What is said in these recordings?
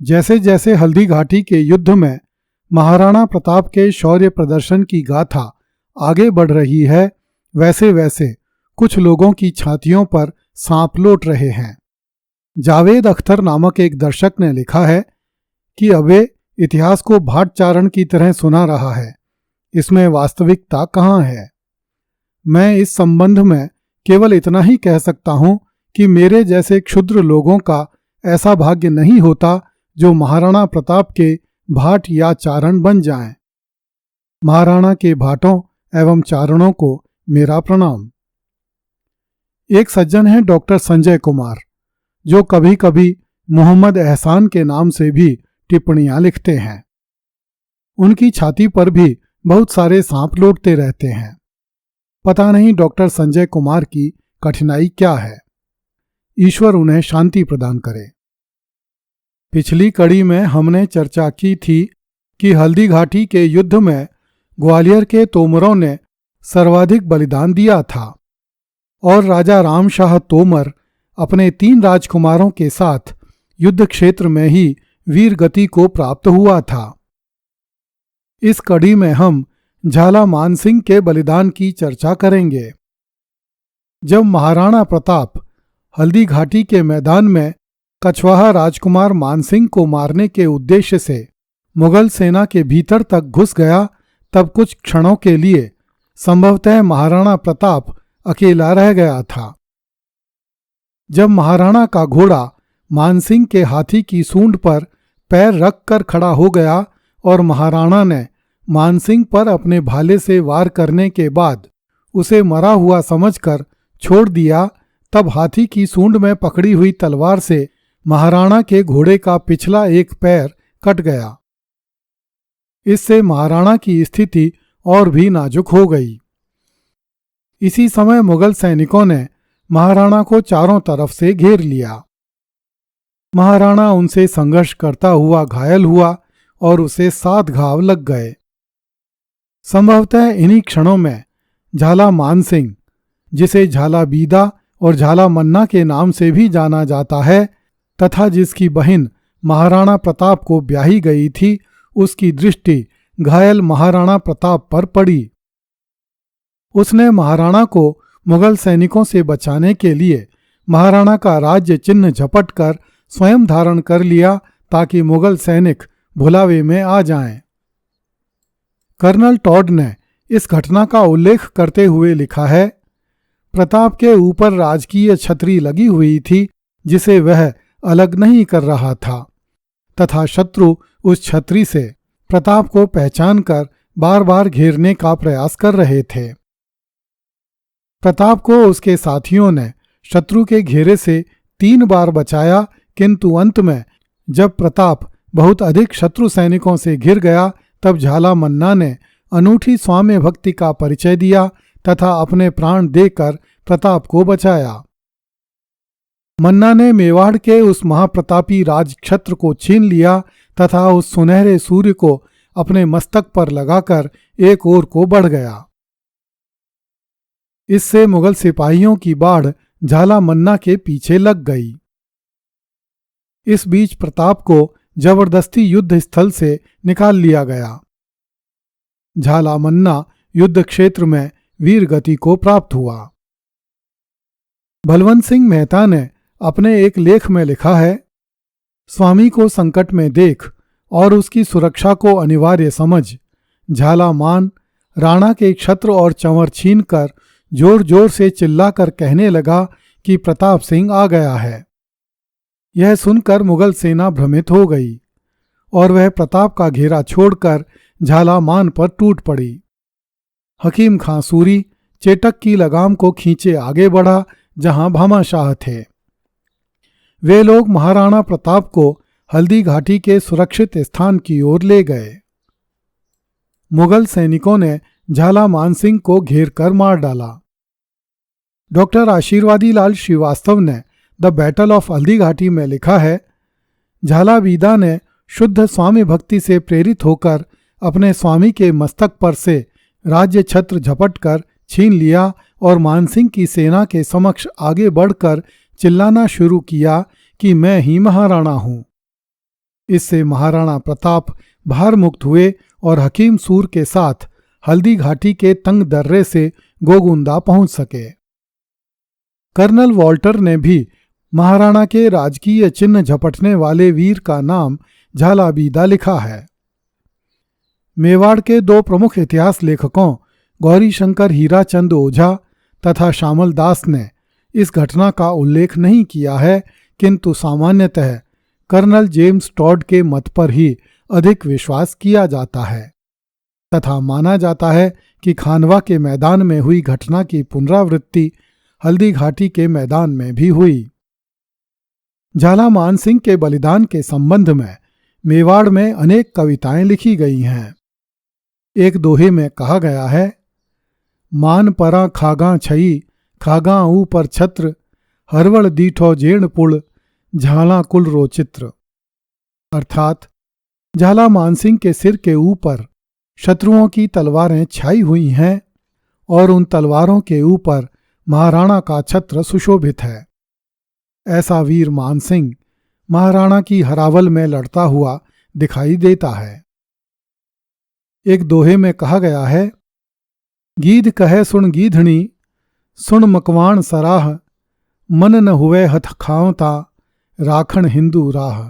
जैसे जैसे हल्दी घाटी के युद्ध में महाराणा प्रताप के शौर्य प्रदर्शन की गाथा आगे बढ़ रही है, वैसे वैसे कुछ लोगों की छातियों पर सांप लौट रहे हैं। जावेद अख्तर नामक एक दर्शक ने लिखा है कि अबे इतिहास को भाट चारण की तरह सुना रहा है, इसमें वास्तविकता कहाँ है। मैं इस संबंध में केवल इतना ही कह सकता हूं कि मेरे जैसे क्षुद्र लोगों का ऐसा भाग्य नहीं होता जो महाराणा प्रताप के भाट या चारण बन जाएं। महाराणा के भाटों एवं चारणों को मेरा प्रणाम। एक सज्जन हैं डॉक्टर संजय कुमार, जो कभी कभी मोहम्मद एहसान के नाम से भी टिप्पणियां लिखते हैं। उनकी छाती पर भी बहुत सारे सांप लौटते रहते हैं। पता नहीं डॉक्टर संजय कुमार की कठिनाई क्या है। ईश्वर उन्हें शांति प्रदान करे। पिछली कड़ी में हमने चर्चा की थी कि हल्दी घाटी के युद्ध में ग्वालियर के तोमरों ने सर्वाधिक बलिदान दिया था और राजा रामशाह तोमर अपने 3 राजकुमारों के साथ युद्ध क्षेत्र में ही वीर गति को प्राप्त हुआ था। इस कड़ी में हम झाला मानसिंह के बलिदान की चर्चा करेंगे। जब महाराणा प्रताप हल्दी घाटी के मैदान में कछवाहा राजकुमार मानसिंह को मारने के उद्देश्य से मुगल सेना के भीतर तक घुस गया, तब कुछ क्षणों के लिए संभवतः महाराणा प्रताप अकेला रह गया था। जब महाराणा का घोड़ा मानसिंह के हाथी की सूंड पर पैर रखकर खड़ा हो गया और महाराणा ने मानसिंह पर अपने भाले से वार करने के बाद उसे मरा हुआ समझकर छोड़ दिया, तब हाथी की सूंड में पकड़ी हुई तलवार से महाराणा के घोड़े का पिछला एक पैर कट गया। इससे महाराणा की स्थिति और भी नाजुक हो गई। इसी समय मुगल सैनिकों ने महाराणा को चारों तरफ से घेर लिया। महाराणा उनसे संघर्ष करता हुआ घायल हुआ और उसे 7 घाव लग गए। संभवतः इन्हीं क्षणों में झाला मानसिंह, जिसे झाला बीदा और झाला मन्ना के नाम से भी जाना जाता है तथा जिसकी बहन महाराणा प्रताप को ब्याही गई थी, उसकी दृष्टि घायल महाराणा प्रताप पर पड़ी। उसने महाराणा को मुगल सैनिकों से बचाने के लिए महाराणा का राज्य चिन्ह झपट कर स्वयं धारण कर लिया ताकि मुगल सैनिक भुलावे में आ जाएं। कर्नल टॉड ने इस घटना का उल्लेख करते हुए लिखा है, प्रताप के ऊपर राजकीय छतरी लगी हुई थी जिसे वह अलग नहीं कर रहा था तथा शत्रु उस छतरी से प्रताप को पहचान कर बार बार घेरने का प्रयास कर रहे थे। प्रताप को उसके साथियों ने शत्रु के घेरे से 3 बार बचाया, किंतु अंत में जब प्रताप बहुत अधिक शत्रु सैनिकों से घिर गया, तब झाला मन्ना ने अनूठी स्वाम्य भक्ति का परिचय दिया तथा अपने प्राण देकर प्रताप को बचाया। मन्ना ने मेवाड़ के उस महाप्रतापी राजक्षत्र को छीन लिया तथा उस सुनहरे सूर्य को अपने मस्तक पर लगाकर एक ओर को बढ़ गया। इससे मुगल सिपाहियों की बाढ़ झाला मन्ना के पीछे लग गई। इस बीच प्रताप को जबरदस्ती युद्ध स्थल से निकाल लिया गया। झाला मन्ना युद्ध क्षेत्र में वीर गति को प्राप्त हुआ। बलवंत सिंह मेहता ने अपने एक लेख में लिखा है, स्वामी को संकट में देख और उसकी सुरक्षा को अनिवार्य समझ झाला मान राणा के छत्र और चंवर छीनकर जोर जोर से चिल्लाकर कहने लगा कि प्रताप सिंह आ गया है। यह सुनकर मुगल सेना भ्रमित हो गई और वह प्रताप का घेरा छोड़कर झाला मान पर टूट पड़ी। हकीम खां सूरी चेटक की लगाम को खींचे आगे बढ़ा जहां भामाशाह थे। वे लोग महाराणा प्रताप को हल्दी घाटी के सुरक्षित स्थान की ओर ले गए। मुगल सैनिकों ने झाला मानसिंह को घेर कर मार डाला। डॉक्टर आशीर्वादी लाल श्रीवास्तव ने the battle of Haldi Ghati में लिखा है, झाला बीदा ने शुद्ध स्वामी भक्ति से प्रेरित होकर अपने स्वामी के मस्तक पर से राज्य छत्र झपट कर छीन लिया और मानसिंह की सेना के समक्ष आगे बढ़कर चिल्लाना शुरू किया कि मैं ही महाराणा हूं। इससे महाराणा प्रताप भार मुक्त हुए और हकीम सूर के साथ हल्दी घाटी के तंग दर्रे से गोगुंदा पहुंच सके। कर्नल वॉल्टर ने भी महाराणा के राजकीय चिन्ह झपटने वाले वीर का नाम झालाबीदा लिखा है। मेवाड़ के दो प्रमुख इतिहास लेखकों गौरीशंकर हीराचंद ओझा तथा श्यामल दास ने इस घटना का उल्लेख नहीं किया है, किंतु सामान्यतः कर्नल जेम्स टॉड के मत पर ही अधिक विश्वास किया जाता है तथा माना जाता है कि खानवा के मैदान में हुई घटना की पुनरावृत्ति हल्दी घाटी के मैदान में भी हुई। झाला मानसिंह के बलिदान के संबंध में मेवाड़ में अनेक कविताएं लिखी गई हैं। एक दोहे में कहा गया है, मान परा खागा छई खागा ऊपर छत्र हरवड़ दीठो जेण पुड़ झाला कुल रो चित्र। अर्थात झाला मानसिंह के सिर के ऊपर शत्रुओं की तलवारें छाई हुई हैं और उन तलवारों के ऊपर महाराणा का छत्र सुशोभित है। ऐसा वीर मानसिंह महाराणा की हरावल में लड़ता हुआ दिखाई देता है। एक दोहे में कहा गया है, गीध कहे सुन गीधणी सुन मकवाण सराह मन न हुए हथ खावता राखण हिंदू राह।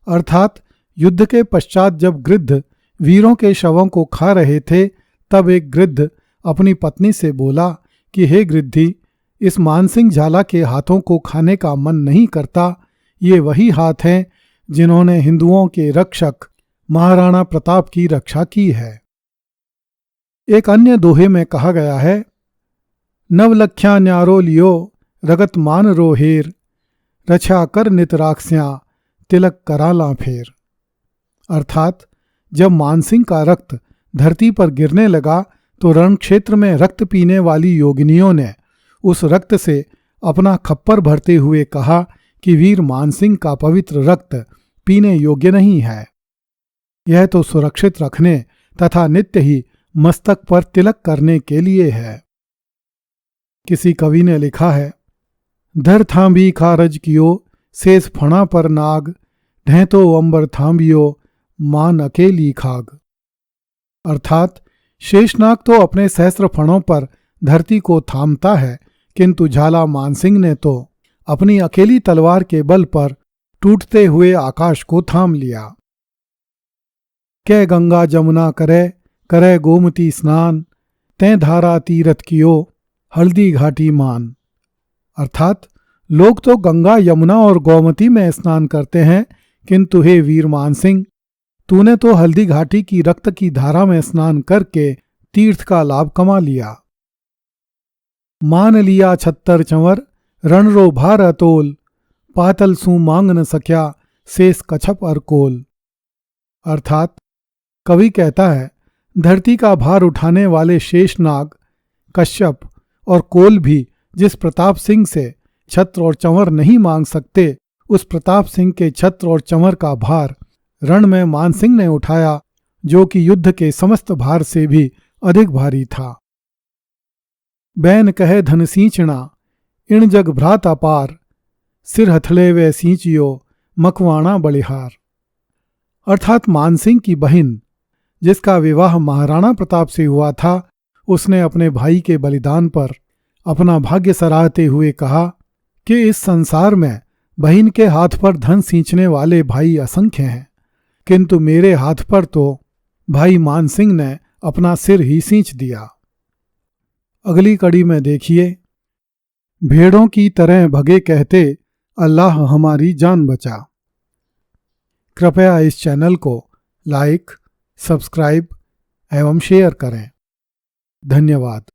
अर्थात युद्ध के पश्चात जब गिद्ध वीरों के शवों को खा रहे थे, तब एक गिद्ध अपनी पत्नी से बोला कि हे गिद्धी, इस मानसिंह झाला के हाथों को खाने का मन नहीं करता। ये वही हाथ हैं जिन्होंने हिंदुओं के रक्षक महाराणा प्रताप की रक्षा की है। एक अन्य दोहे में कहा गया है, नवलख्या न्यारो लियो रगत मान रो हेर रक्षा कर नित राखस्या तिलक कराला फेर। अर्थात जब मानसिंह का रक्त धरती पर गिरने लगा तो रण क्षेत्र में रक्त पीने वाली योगिनियों ने उस रक्त से अपना खप्पर भरते हुए कहा कि वीर मानसिंह का पवित्र रक्त पीने योग्य नहीं है, यह तो सुरक्षित रखने तथा नित्य ही मस्तक पर तिलक करने के लिए है। किसी कवि ने लिखा है, धर थांबी खारज कियो शेष फणा पर नाग ढैतो अंबर थांबियो मान अकेली खाग। अर्थात शेषनाग तो अपने सहस्त्र फणों पर धरती को थामता है, किंतु झाला मानसिंह ने तो अपनी अकेली तलवार के बल पर टूटते हुए आकाश को थाम लिया। कै गंगा जमुना करे करे गोमती स्नान तै धारा तीरथ कियो हल्दी घाटी मान। अर्थात लोग तो गंगा यमुना और गोमती में स्नान करते हैं, किंतु हे वीर मानसिंह, तूने तो हल्दी घाटी की रक्त की धारा में स्नान करके तीर्थ का लाभ कमा लिया। मान लिया छत्तर चंवर रण रो भार अतोल पातल सू मांग न सक्या शेष कछप अरकोल। अर्थात कवि कहता है, धरती का भार उठाने वाले शेषनाग कश्यप और कोल भी जिस प्रताप सिंह से छत्र और चंवर नहीं मांग सकते, उस प्रताप सिंह के छत्र और चंवर का भार रण में मानसिंह ने उठाया, जो कि युद्ध के समस्त भार से भी अधिक भारी था। बैन कहे धन सींचना इण जग भ्रात अपार सिर हथले वे सींचियो मखवाणा बलिहार। अर्थात मानसिंह की बहन, जिसका विवाह महाराणा प्रताप से हुआ था, उसने अपने भाई के बलिदान पर अपना भाग्य सराहते हुए कहा कि इस संसार में बहन के हाथ पर धन सींचने वाले भाई असंख्य हैं, किंतु मेरे हाथ पर तो भाई मानसिंह ने अपना सिर ही सींच दिया। अगली कड़ी में देखिए, भेड़ों की तरह भगे कहते अल्लाह हमारी जान बचा। कृपया इस चैनल को लाइक, सब्सक्राइब एवं शेयर करें। धन्यवाद।